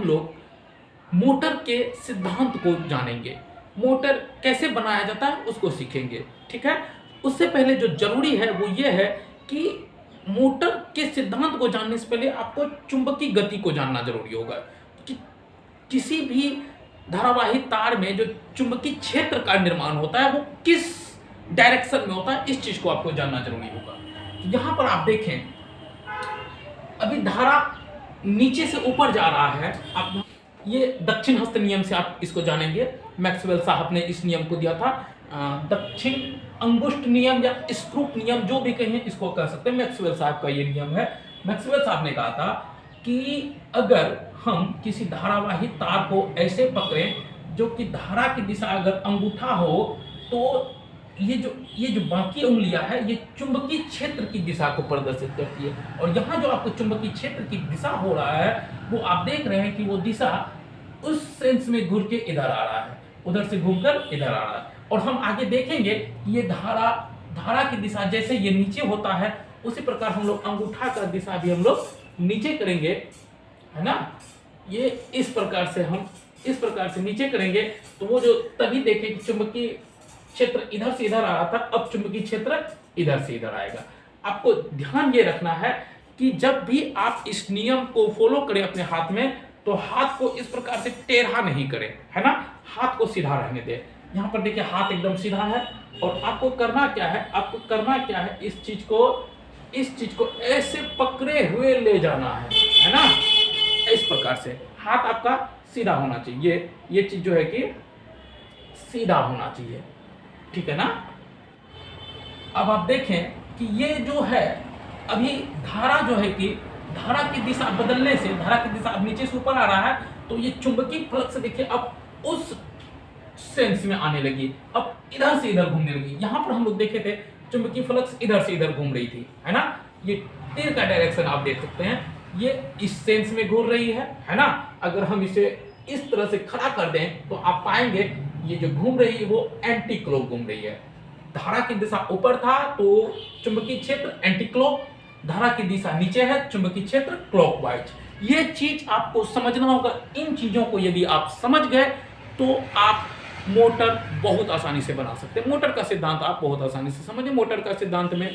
हम लोग मोटर के सिद्धांत को जानेंगे, मोटर कैसे बनाया जाता है उसको सीखेंगे। ठीक है, उससे पहले जो जरूरी है वो ये है कि मोटर के सिद्धांत को जानने से पहले आपको चुंबकीय गति को जानना जरूरी होगा कि किसी भी धारावाही तार में जो चुंबकीय क्षेत्र का निर्माण होता है वो किस डायरेक्शन में होता है, इस चीज को आपको जानना जरूरी होगा। यहां पर आप देखें, अभी धारा नीचे से ऊपर जा रहा है। आप ये दक्षिण हस्त नियम से आप इसको जानेंगे। मैक्सवेल साहब ने इस नियम को दिया था, दक्षिण अंगुष्ठ नियम या स्क्रूप नियम, जो भी कहें इसको कह सकते हैं। मैक्सवेल साहब का ये नियम है। मैक्सवेल साहब ने कहा था कि अगर हम किसी धारावाही तार को ऐसे पकड़ें जो कि धारा की दिशा अगर अंगूठा हो, तो ये जो बाकी उंगलियां है ये चुंबकीय क्षेत्र की दिशा को प्रदर्शित करती है। और यहाँ जो आपको चुंबकीय क्षेत्र की दिशा हो रहा है वो आप देख रहे हैं कि वो दिशा उस सेंस में घूर के इधर आ रहा है, उधर से घूमकर इधर आ रहा है। और हम आगे देखेंगे कि ये धारा की दिशा जैसे ये नीचे होता है उसी प्रकार हम लोग अंगूठा का दिशा भी हम लोग नीचे करेंगे, है ना। ये इस प्रकार से हम इस प्रकार से नीचे करेंगे तो वो जो तभी देखें कि चुंबकीय क्षेत्र इधर से इधर आ रहा था, अब चुंबकीय क्षेत्र इधर से इधर आएगा। आपको ध्यान ये रखना है कि जब भी आप इस नियम को फॉलो करें अपने हाथ में, तो हाथ को इस प्रकार से टेढ़ा नहीं करें, है ना, हाथ को सीधा रहने दें। यहाँ पर देखिए हाथ एकदम सीधा है और आपको करना क्या है, इस चीज को ऐसे पकड़े हुए ले जाना है ना, इस प्रकार से हाथ आपका सीधा होना चाहिए। ये चीज जो है कि सीधा होना चाहिए, ठीक है ना। अब आप देखें कि ये जो है अभी धारा जो है कि धारा की दिशा बदलने से, धारा की दिशा अब नीचे से ऊपर आ रहा है, तो ये चुंबकीय फ्लक्स देखिए अब उस सेंस में आने लगी, अब इधर से इधर घूमने लगी। यहां पर हम लोग देखे थे चुंबकीय फ्लक्स इधर से इधर घूम रही थी, है ना। ये तीर का डायरेक्शन आप देख सकते हैं, ये इस सेंस में घूम रही है ना। अगर हम इसे इस तरह से खड़ा कर दें तो आप पाएंगे ये जो घूम रही है वो एंटी क्लॉक घूम रही है। धारा की दिशा ऊपर था तो चुंबकीय क्षेत्र एंटी क्लॉक, धारा की दिशा नीचे है, चुंबकीय क्षेत्र क्लॉकवाइज। ये चीज आपको समझना होगा। इन चीजों को यदि आप समझ गए तो आप मोटर बहुत आसानी से बना सकते हैं। मोटर का सिद्धांत आप बहुत आसानी से समझे। मोटर का सिद्धांत में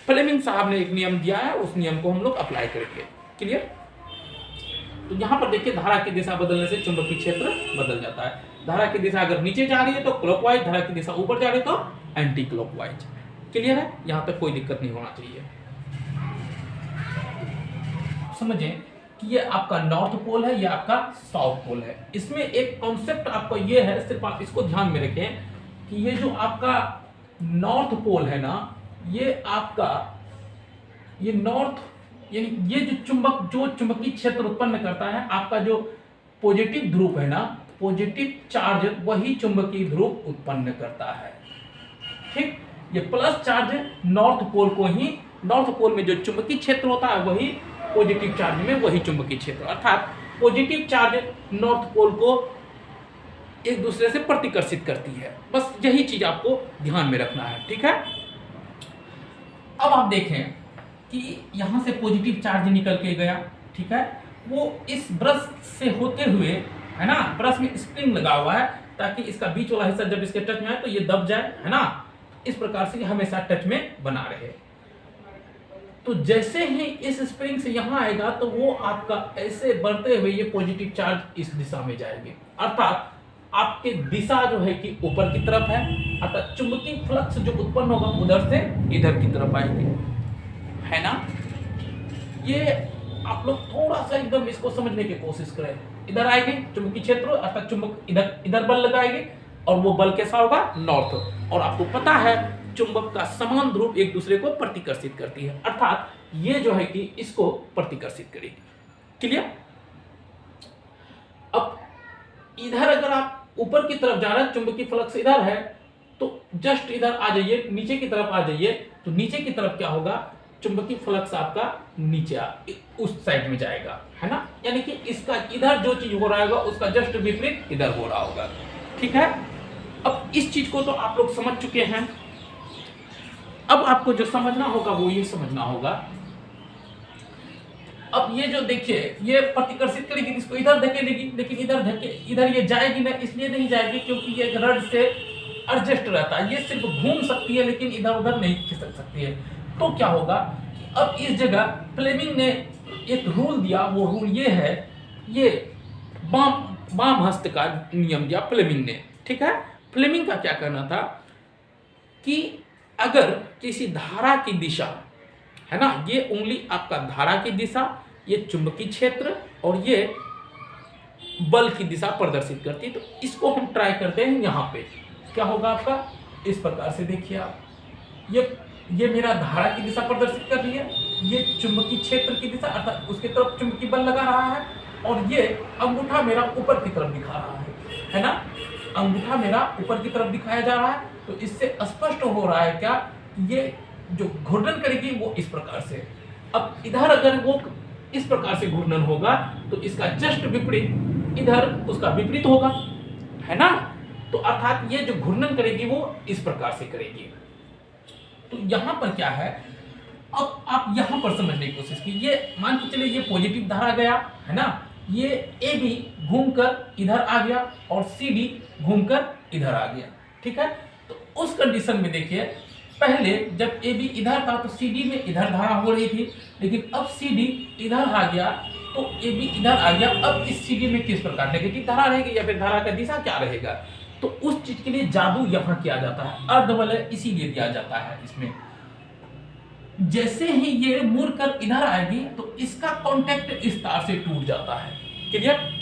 फ्लेमिंग साहब ने एक नियम दिया है, उस नियम को हम लोग अप्लाई करेंगे। क्लियर। तो यहाँ पर देखिए धारा की दिशा बदलने से चुंबकीय क्षेत्र बदल जाता है। धारा की दिशा अगर नीचे जा रही है तो क्लॉकवाइज, धारा की दिशा ऊपर जा रही है तो एंटी क्लॉकवाइज। क्लियर है, यहाँ तक कोई दिक्कत नहीं होना चाहिए। समझे कि ये आपका नॉर्थ पोल है, ये आपका साउथ पोल है। इसमें एक कॉन्सेप्ट आपको ये है, सिर्फ आप इसको ध्यान में रखें कि ये जो आपका नॉर्थ पोल है ना, ये आपका ये नॉर्थ यानी ये जो चुंबकीय क्षेत्र उत्पन्न करता है, आपका जो पॉजिटिव ध्रुव है ना, पॉजिटिव चार्ज वही चुंबकीय ध्रुव उत्पन्न करता है। ठीक, ये प्लस चार्ज नॉर्थ पोल को ही, नॉर्थ पोल में जो चुंबकीय क्षेत्र होता है वही पॉजिटिव चार्ज में वही चुंबकीय क्षेत्र, अर्थात पॉजिटिव चार्ज नॉर्थ पोल को एक दूसरे से प्रतिकर्षित करती है। बस यही चीज आपको ध्यान में रखना है, ठीक है। अब आप देखें कि यहां से पॉजिटिव चार्ज निकल के गया, ठीक है, वो इस ब्रश से होते हुए, है ना, ब्रश में स्प्रिंग लगा हुआ है ताकि इसका बीच वाला हिस्सा जब इसके टच में आए तो ये दब जाए, है ना, इस प्रकार से हमेशा टच में बना रहे। तो जैसे ही इस स्प्रिंग से यहां आएगा तो वो आपका ऐसे बढ़ते हुए ये पॉजिटिव चार्ज इस दिशा में जाएंगे, अर्थात आपके दिशा जो है कि ऊपर की तरफ है, अर्थात चुंबकीय फ्लक्स जो उत्पन्न होगा उधर से इधर की तरफ आएंगे, है ना। ये आप लोग थोड़ा सा एकदम इसको समझने की कोशिश करें। इधर आएंगे चुंबकीय क्षेत्र, अर्थात चुंबक इधर बल लगाएंगे और वो बल कैसा होगा, नॉर्थ। और आपको पता है चुंबक का समान ध्रुव एक दूसरे को प्रतिकर्षित करती है, अर्थात ये जो है कि इसको प्रतिकर्षित करेगी। क्लियर। अब इधर अगर आप ऊपर की तरफ जा रहे हैं, चुंबकीय फ्लक्स इधर है, तो जस्ट इधर आ जाइए, नीचे की तरफ आ जाइए, तो नीचे की तरफ क्या होगा, चुंबकीय फ्लक्स आपका नीचे उस साइड में जाएगा, है ना। यानी कि इसका इधर जो चीज हो रहा होगा उसका जस्ट विपरीत इधर हो रहा होगा, ठीक है। अब इस चीज को तो आप लोग समझ चुके हैं। अब आपको जो समझना होगा वो ये समझना होगा अब ये जो देखिए ये प्रतिकर्षित करेगी, इसको इधर धकेलेगी, लेकिन इधर ये जाएगी ना, इसलिए नहीं जाएगी क्योंकि ये रड से एडजस्ट रहता है, ये सिर्फ घूम सकती है लेकिन इधर उधर नहीं खिसक सकती है। तो क्या होगा कि अब इस जगह फ्लेमिंग ने एक रूल दिया, वो रूल ये है, ये बाम हस्त का नियम दिया फ्लेमिंग ने, ठीक है। फ्लेमिंग का क्या कहना था कि अगर किसी धारा की दिशा है ना, ये उंगली आपका धारा की दिशा, ये चुंबकीय क्षेत्र और ये बल की दिशा प्रदर्शित करती है। तो इसको हम ट्राई करते हैं यहाँ पे, क्या होगा आपका इस प्रकार से देखिए आप, ये मेरा धारा की दिशा प्रदर्शित कर रही है, ये चुंबकीय क्षेत्र की दिशा अर्थात उसकी तरफ चुंबकीय बल लगा रहा है, और ये अंगूठा मेरा ऊपर की तरफ दिखा रहा है ना, अंगूठा मेरा ऊपर की तरफ दिखाया जा रहा है। तो इससे स्पष्ट हो रहा है क्या, ये जो घूर्णन करेगी वो इस प्रकार से। अब इधर अगर वो इस प्रकार से घूर्णन होगा तो इसका जस्ट विपरीत इधर उसका विपरीत होगा, है ना। तो अर्थात ये जो घूर्णन करेगी वो इस प्रकार से करेगी। तो यहां पर क्या है, अब आप यहां पर समझने की कोशिश कीजिए, मान के चलिए ये पॉजिटिव धारा गया है ना, ये ए बी घूमकर इधर आ गया और सी डी घूमकर इधर आ गया, ठीक है। तो उस कंडीशन में देखिए, पहले जब ए बी इधर था तो सी डी में इधर धारा हो रही थी, लेकिन अब सी डी इधर आ गया तो ए बी इधर आ गया। अब इस सी डी में किस प्रकार नेगेटिव धारा रहेगी या फिर धारा का दिशा क्या रहेगा, तो उस चीज के लिए जादू यहाँ किया जाता है, अर्धवलय इसीलिए दिया जाता है इसमें। जैसे ही ये मुड़कर इधर आएगी तो इसका कांटेक्ट इस तार से टूट जाता है, क्लियर।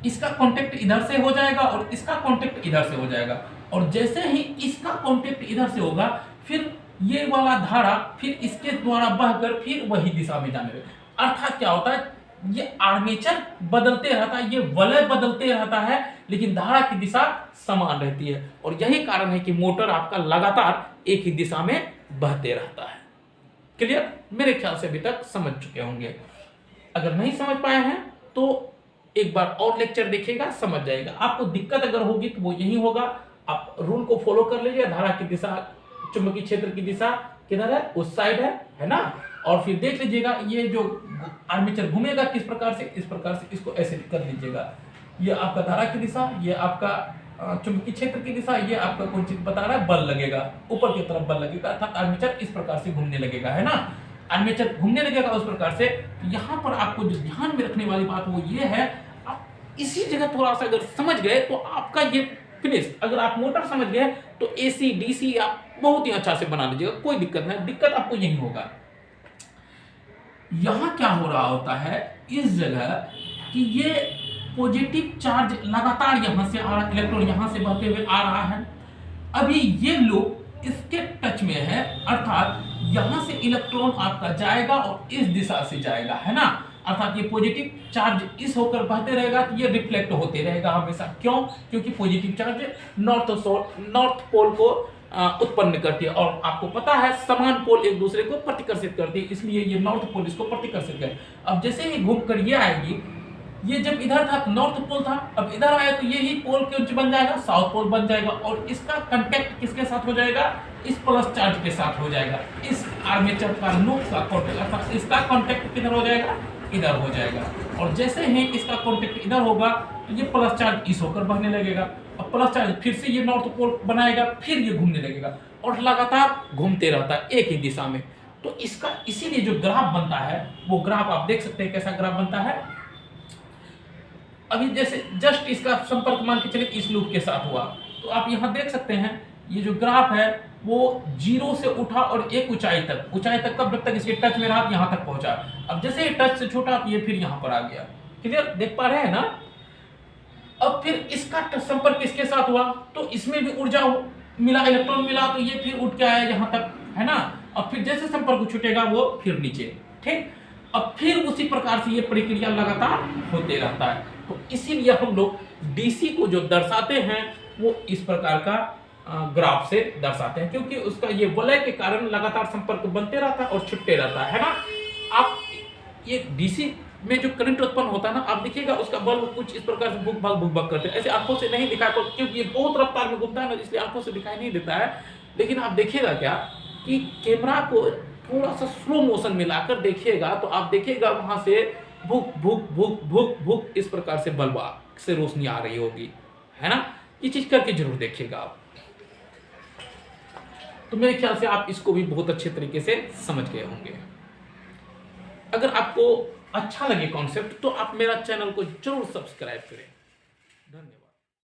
इसका कांटेक्ट इधर से हो जाएगा और इसका कांटेक्ट इधर से हो जाएगा, और जैसे ही इसका कांटेक्ट इधर से होगा फिर ये वाला धारा फिर इसके द्वारा बहकर फिर वही दिशा में जाने लगेगा। अर्थात क्या होता है, ये आर्मेचर बदलते रहता है, ये वलय बदलते रहता है, लेकिन धारा की दिशा समान रहती है। और यही कारण है कि मोटर आपका लगातार एक ही दिशा में बहते रहता है। क्लियर, मेरे ख्याल से अभी तक समझ चुके होंगे। अगर नहीं समझ पाए हैं तो एक बार और लेक्चर देखिएगा, समझ जाएगा। आपको दिक्कत अगर होगी तो वो यही होगा, आप रूल को फॉलो कर लीजिए, धारा की दिशा चुंबकीय क्षेत्र की दिशा किधर है, उस साइड है ना। और फिर देख लीजिएगा ये जो आर्मेचर घूमेगा किस प्रकार से, इस प्रकार से इसको ऐसे कर लीजिएगा। ये आपका धारा की दिशा, ये आपका चुंबकीय क्षेत्र की दिशा, ये आपका कौन चीज बता रहा है, बल लगेगा, ऊपर की तरफ बल लगेगा, अर्थात आर्मेचर इस प्रकार से घूमने लगेगा, है ना। आर्मेचर घूमने लगेगा उस प्रकार से। यहाँ पर आपको जो ध्यान में रखने वाली बात वो ये है, आप इसी जगह थोड़ा सा अगर समझ गए तो आपका ये फिनिश। अगर आप मोटर समझ गए तो एसी डीसी आप बहुत ही अच्छा से बना लीजिएगा, कोई दिक्कत नहीं। दिक्कत आपको यही होगा, यहां क्या हो रहा होता है इस जगह कि ये पॉजिटिव चार्ज लगातार यहां से आ रहा, इलेक्ट्रॉन यहां से बहते हुए आ रहा है। अभी ये लूप इसके टच में है, अर्थात यहां से इलेक्ट्रॉन आपका जाएगा और इस दिशा से जाएगा, है ना। अर्थात ये पॉजिटिव चार्ज इस होकर बहते रहेगा तो ये रिफ्लेक्ट होते रहेगा हमेशा। क्यों? क्योंकि पॉजिटिव चार्ज नॉर्थ पोल को उत्पन्न करती है, और आपको पता है समान पोल एक दूसरे को प्रतिकर्षित करती है, इसलिए ये नॉर्थ पोल इसको प्रतिकर्षित करे। अब जैसे ही घूमकर ये आएगी, ये जब इधर था तो नॉर्थ पोल था, अब इधर आया तो यही पोल के बन जाएगा, साउथ पोल बन जाएगा, और इसका कांटेक्ट किसके साथ हो जाएगा, इस प्लस चार्ज के साथ हो जाएगा। इस आर्मेचर का लूप का कांटेक्ट, अर्थात इसका कांटेक्ट किधर हो जाएगा, इधर हो जाएगा। और जैसे ही इसका कांटेक्ट इधर होगा तो ये प्लस चार्ज इस होकर बहने लगेगा, और प्लस चार्ज फिर से ये नॉर्थ पोल बनाएगा, फिर ये घूमने लगेगा और लगातार घूमते रहता है एक ही दिशा में। तो इसका इसीलिए जो ग्राफ बनता है वो ग्राफ आप देख सकते हैं कैसा ग्राफ बनता है। अभी जैसे जस्ट इसका संपर्क मान के चले इस लूप के साथ हुआ, तो आप यहाँ देख सकते हैं ये जो ग्राफ है वो 0 से उठा और एक ऊंचाई तक कब तक इसके टच में रहा, यहाँ तक पहुंचा। अब जैसे ये टच से छूटा तो ये फिर यहाँ पर आ गया। क्लियर, देख पा रहे हैं ना। अब फिर इसका संपर्क इसके साथ हुआ तो इसमें भी ऊर्जा मिला, इलेक्ट्रॉन मिला, तो ये फिर उठ के आया यहाँ तक, है ना। अब फिर जैसे संपर्क छूटेगा वो फिर नीचे, ठीक। अब फिर उसी प्रकार से ये प्रक्रिया लगातार होते रहता है। तो इसीलिए हम लोग डीसी को जो दर्शाते हैं वो इस प्रकार का ग्राफ से दर्शाते हैं, क्योंकि उसका ये वलय के कारण लगातार संपर्क बनते रहता है और छुट्टे रहता है ना। आप ये डीसी में जो करंट उत्पन्न होता है ना, आप देखिएगा उसका बल कुछ इस प्रकार से भुक भाग करते हैं, ऐसे आंखों से नहीं दिखाई पड़ता क्योंकि ये बहुत रफ्तार में घूमता है ना, इसलिए आंखों से दिखाई नहीं देता है। लेकिन आप देखिएगा क्या कि कैमरा को थोड़ा सा स्लो मोशन मिलाकर देखिएगा तो आप देखिएगा वहां से भुक भुक भुक भुक भुक इस प्रकार से बल्ब से रोशनी आ रही होगी, है ना। ये चीज करके जरूर देखिएगा आप। तो मेरे ख्याल से आप इसको भी बहुत अच्छे तरीके से समझ गए होंगे। अगर आपको अच्छा लगे कॉन्सेप्ट तो आप मेरा चैनल को जरूर सब्सक्राइब करें। धन्यवाद।